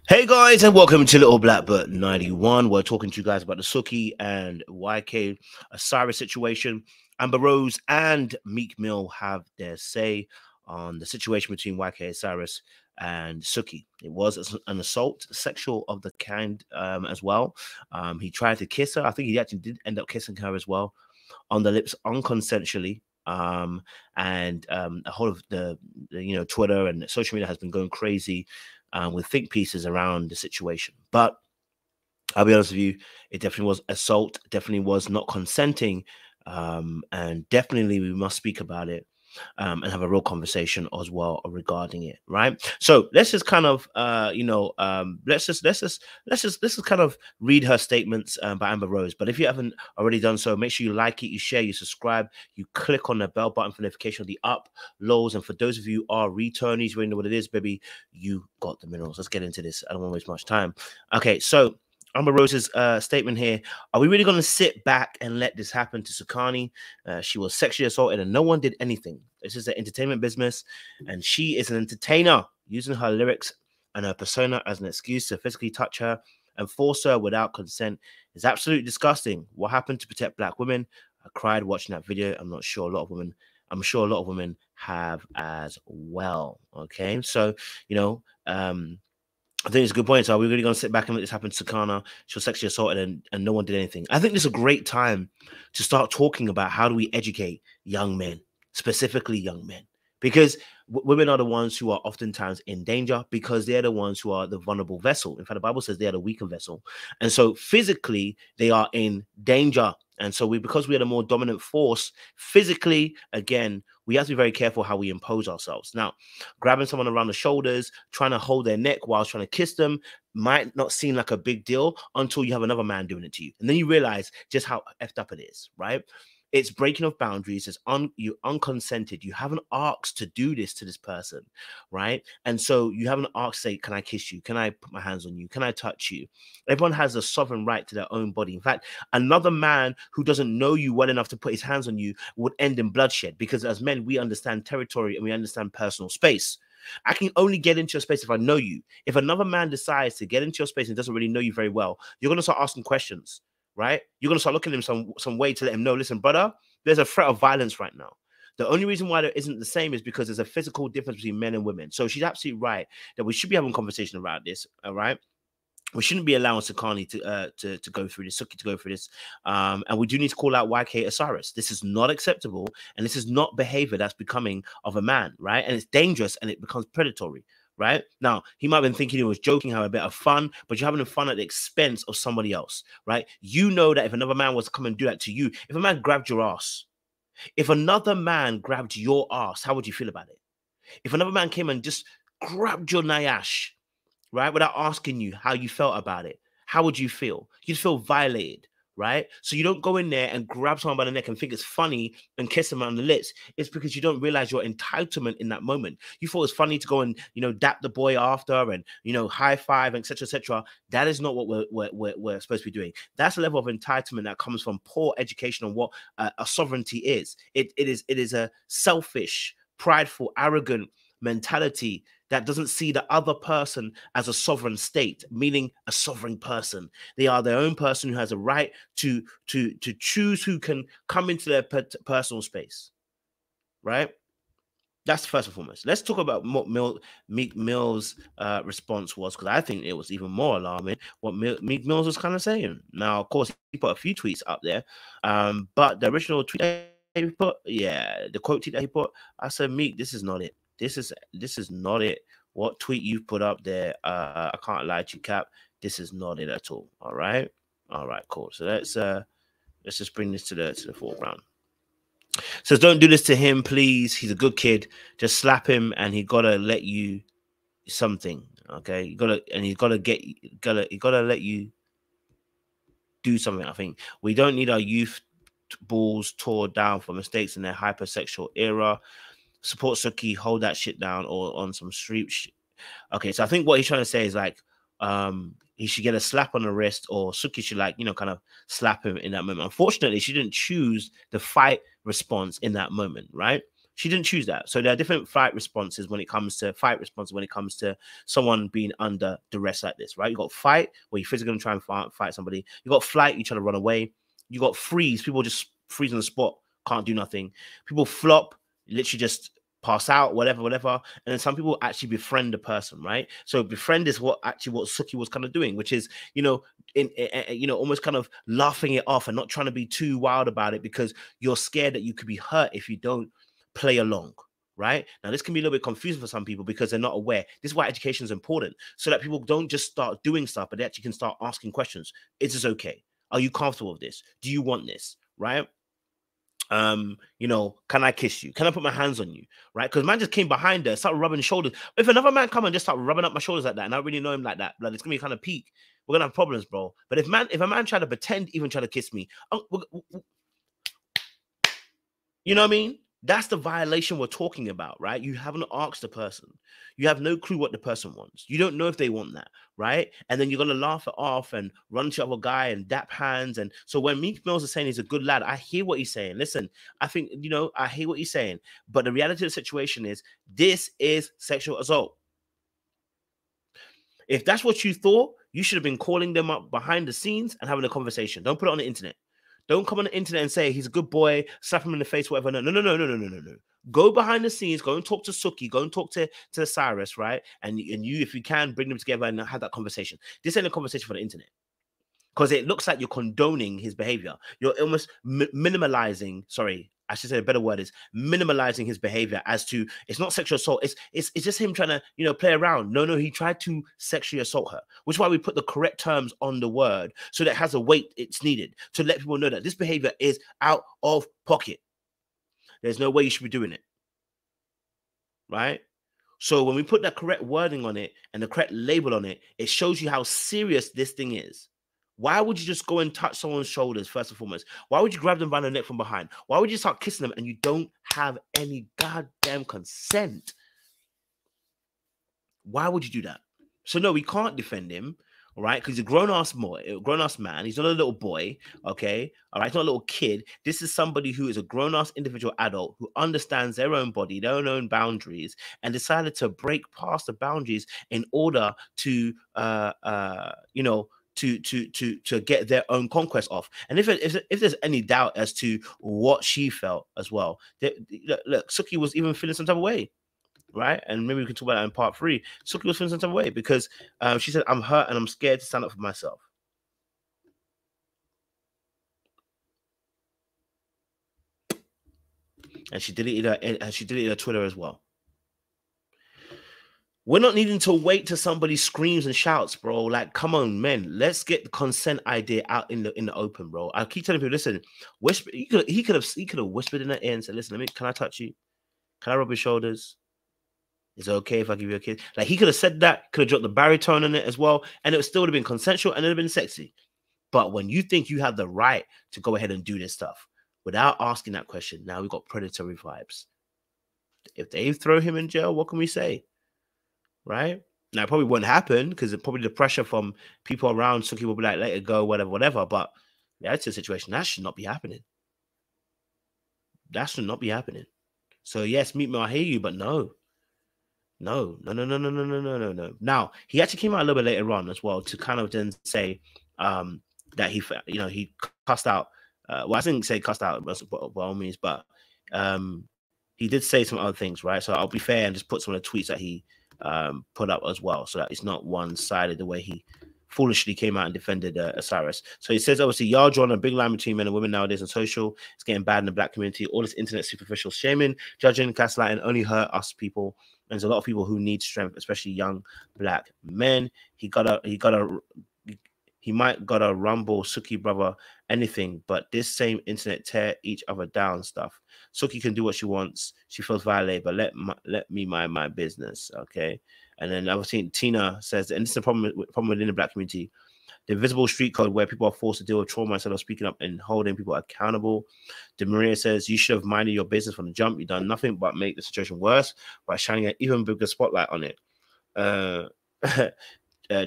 Hey guys, and welcome to Little Black But 91. We're talking to you guys about the Suki and YK Osiris situation. Amber Rose and Meek Mill have their say on the situation between YK Osiris and Suki. It was an assault, sexual of the kind as well. He tried to kiss her. I think he actually did end up kissing her as well on the lips unconsensually. A whole of the Twitter and social media has been going crazy with think pieces around the situation. But I'll be honest with you, it definitely was assault, definitely was not consenting, and definitely we must speak about it and have a real conversation as well regarding it, right? So let's just kind of let's just kind of read her statements by Amber Rose. But if you haven't already done so, make sure you like it, you share, you subscribe, you click on the bell button for notification of the uploads. And for those of you who are returnees, you already know what it is, baby. You got the minerals. Let's get into this. I don't want to waste much time. Okay, so Amber Rose's statement here. Are we really going to sit back and let this happen to Sukani? She was sexually assaulted and no one did anything. This is an entertainment business and she is an entertainer using her lyrics and her persona as an excuse to physically touch her and force her without consent is absolutely disgusting. What happened to protect Black women? I cried watching that video. I'm sure a lot of women have as well. Okay, so I think it's a good point. So are we really going to sit back and let this happen to Sakana? She was sexually assaulted and no one did anything. I think this is a great time to start talking about how do we educate young men, specifically young men, because women are the ones who are oftentimes in danger because they're the ones who are the vulnerable vessel. In fact, the Bible says they are the weaker vessel. And so physically they are in danger. And so because we are the more dominant force physically, again, we have to be very careful how we impose ourselves. Now, grabbing someone around the shoulders, trying to hold their neck while trying to kiss them might not seem like a big deal until you have another man doing it to you. And then you realize just how effed up it is, right? It's breaking of boundaries. You unconsented. You haven't asked to do this to this person, right? And so you haven't asked, say, can I kiss you? Can I put my hands on you? Can I touch you? Everyone has a sovereign right to their own body. In fact, another man who doesn't know you well enough to put his hands on you would end in bloodshed because as men, we understand territory and we understand personal space. I can only get into your space if I know you. If another man decides to get into your space and doesn't really know you very well, you're going to start asking questions. Right? You're going to start looking at him some way to let him know, listen, brother, there's a threat of violence right now. The only reason why there isn't the same is because there's a physical difference between men and women. So she's absolutely right that we should be having a conversation about this, all right? We shouldn't be allowing Sakani to go through this, Suki to go through this. And we do need to call out YK Osiris. This is not acceptable, and this is not behavior that's becoming of a man, right? And it's dangerous, and it becomes predatory. Right now, he might have been thinking he was joking, having a bit of fun, but you're having fun at the expense of somebody else, right? You know that if another man was to come and do that to you, if a man grabbed your ass, if another man grabbed your ass, how would you feel about it? If another man came and just grabbed your nayash, right, without asking you how you felt about it, how would you feel? You'd feel violated, right? So you don't go in there and grab someone by the neck and think it's funny and kiss them on the lips. It's because you don't realize your entitlement in that moment. You thought it's funny to go and, dap the boy after and, high five, etc., etc. That is not what we're supposed to be doing. That's a level of entitlement that comes from poor education on what a sovereignty is. It is a selfish, prideful, arrogant mentality that doesn't see the other person as a sovereign state, meaning a sovereign person. They are their own person who has a right to choose who can come into their personal space, right? That's first and foremost. Let's talk about what Meek Mill's response was, because I think it was even more alarming what Meek Mills was kind of saying. Now, of course, he put a few tweets up there, but the original tweet that he put, the quote tweet that he put, I said, Meek, this is not it. This is not it. What tweet you've put up there, I can't lie to you, Cap. This is not it at all. All right, cool. So let's just bring this to the foreground. Says, don't do this to him, please. He's a good kid. Just slap him, and he gotta let you something. Okay, he gotta let you do something. I think we don't need our youth balls tore down for mistakes in their hypersexual era. Support Suki, hold that shit down, or on some street shit. Okay, so I think what he's trying to say is like, he should get a slap on the wrist, or Suki should kind of slap him in that moment. Unfortunately, she didn't choose the fight response in that moment, right? She didn't choose that. So there are different fight responses when it comes to someone being under duress like this, right? You got fight, where you're physically going to try and fight somebody. You got flight, you try to run away. You got freeze, people just freeze on the spot, can't do nothing. People flop, literally just pass out, whatever. And then some people actually befriend the person, right? So befriend is what Suki was kind of doing, which is, almost kind of laughing it off and not trying to be too wild about it because you're scared that you could be hurt if you don't play along, right? Now, this can be a little bit confusing for some people because they're not aware. This is why education is important, so that people don't just start doing stuff, but they actually can start asking questions. Is this okay? Are you comfortable with this? Do you want this, right? Can I kiss you? Can I put my hands on you? Right? Because man just came behind her, started rubbing his shoulders. If another man come and just start rubbing up my shoulders like that, and I really know him like that, like it's gonna be kind of peak. We're gonna have problems, bro. But if a man try to pretend, even try to kiss me, you know what I mean? That's the violation we're talking about, right? You haven't asked the person. You have no clue what the person wants. You don't know if they want that, right? And then you're going to laugh it off and run to other guy and dap hands. And so when Meek Mills is saying he's a good lad, I hear what he's saying. Listen, I think, I hear what he's saying. But the reality of the situation is this is sexual assault. If that's what you thought, you should have been calling them up behind the scenes and having a conversation. Don't put it on the internet. Don't come on the internet and say he's a good boy, slap him in the face, whatever. No. Go behind the scenes, go and talk to Suki, go and talk to Osiris, right? And you, if you can, bring them together and have that conversation. This ain't a conversation for the internet. Because it looks like you're condoning his behavior. You're almost minimalizing, sorry, I should say a better word is minimalizing his behavior as to it's not sexual assault. It's just him trying to play around. No, he tried to sexually assault her, which is why we put the correct terms on the word so that it has a weight it's needed to let people know that this behavior is out of pocket. There's no way you should be doing it. Right? So when we put that correct wording on it and the correct label on it, it shows you how serious this thing is. Why would you just go and touch someone's shoulders, first and foremost? Why would you grab them by the neck from behind? Why would you start kissing them and you don't have any goddamn consent? Why would you do that? So no, we can't defend him, all right? Because he's a grown-ass man. He's not a little boy, okay? All right, he's not a little kid. This is somebody who is a grown-ass individual adult who understands their own body, their own boundaries, and decided to break past the boundaries in order to, to get their own conquest off. And if there's any doubt as to what she felt as well, look, Suki was even feeling some type of way, right? And maybe we can talk about that in part 3. Suki was feeling some type of way because she said, I'm hurt and I'm scared to stand up for myself. And she deleted her Twitter as well. We're not needing to wait till somebody screams and shouts, bro. Like, come on, men. Let's get the consent idea out in the open, bro. I keep telling people, listen, whisper. He could have whispered in her ear and said, listen, can I touch you? Can I rub your shoulders? Is it okay if I give you a kiss? Like, he could have said that, could have dropped the baritone on it as well, and it would still have been consensual and it would have been sexy. But when you think you have the right to go ahead and do this stuff without asking that question, now we've got predatory vibes. If they throw him in jail, what can we say? Right? Now, it probably wouldn't happen because probably the pressure from people around Suki will be like, let it go, whatever. But that's a situation that should not be happening. That should not be happening. So, yes, Meek Mill, I hear you, but no. Now, he actually came out a little bit later on as well to kind of then say that he cussed out. Well, I didn't say cussed out by all means, but he did say some other things, right? So I'll be fair and just put some of the tweets that he put up as well, so that it's not one-sided the way he foolishly came out and defended Osiris. So he says, obviously, y'all drawing a big line between men and women nowadays on social. It's getting bad in the black community. All this internet superficial shaming, judging, gaslighting only hurt us people. And there's a lot of people who need strength, especially young black men. He might gotta rumble Suki brother anything, but this same internet tear each other down stuff. Suki can do what she wants. She feels violated, but let me mind my business, okay? And then I've seen Tina says, and this is a problem within the black community, the invisible street code where people are forced to deal with trauma instead of speaking up and holding people accountable. Maria says, you should have minded your business from the jump. You've done nothing but make the situation worse by shining an even bigger spotlight on it.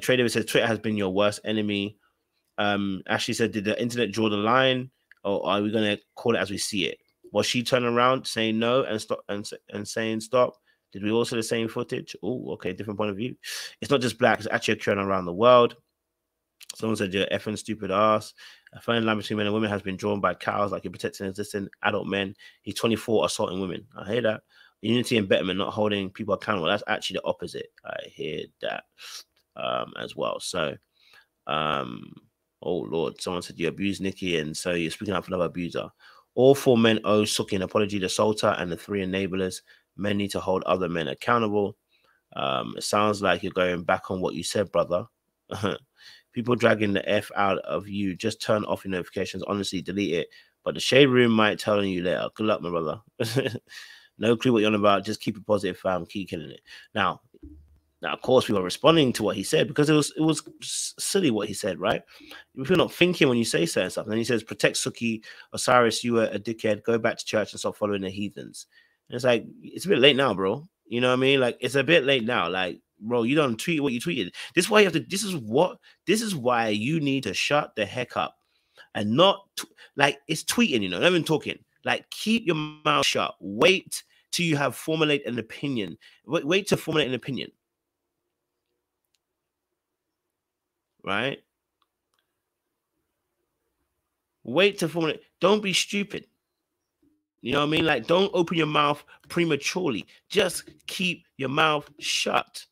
Trader says, Twitter has been your worst enemy. Ashley said, did the internet draw the line, or are we going to call it as we see it? Was she turning around saying no and stop and saying stop? Did we also the same footage? Oh, okay, different point of view. It's not just black; it's actually occurring around the world. Someone said you're effing stupid ass. A fine line between men and women has been drawn by cows, like you're protecting existing adult men. He's 24 assaulting women. I hear that. Unity and betterment, not holding people accountable. That's actually the opposite. I hear that as well. So, oh Lord, someone said you abused Nikki, and so you're speaking up for another abuser. All 4 men owe Suki an apology, the assaulter and the 3 enablers. Men need to hold other men accountable. It sounds like you're going back on what you said, brother. People dragging the F out of you. Just turn off your notifications. Honestly, delete it. But the shade room might tell you later. Good luck, my brother. No clue what you're on about. Just keep it positive, fam. Keep killing it. Now, of course, we were responding to what he said because it was silly what he said, right? If you're not thinking when you say certain stuff, and then he says, "Protect Suki, Osiris. You were a dickhead. Go back to church and stop following the heathens." And it's like it's a bit late now, bro. You know what I mean? Like it's a bit late now. Like, bro, you don't tweet what you tweeted. This is why you have to. This is why you need to shut the heck up and not like it's tweeting. You know, not even talking. Like keep your mouth shut. Wait till you have formulate an opinion. Wait to formulate an opinion. Right? Wait to formulate. Don't be stupid. You know what I mean? Like, don't open your mouth prematurely. Just keep your mouth shut.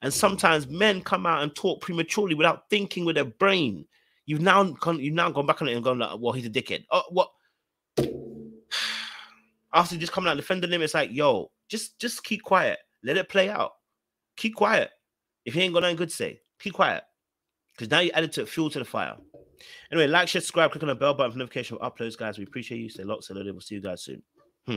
And sometimes men come out and talk prematurely without thinking with their brain. You've now gone back on it and gone like, well, he's a dickhead. Oh, what? After just coming out defending him, it's like, yo, just keep quiet. Let it play out. Keep quiet. If he ain't got nothing good to say, keep quiet. Because now you added to fuel to the fire. Anyway, like, share, subscribe, click on the bell button for notification of uploads, guys. We appreciate you. Stay locked, stay loaded. We'll see you guys soon.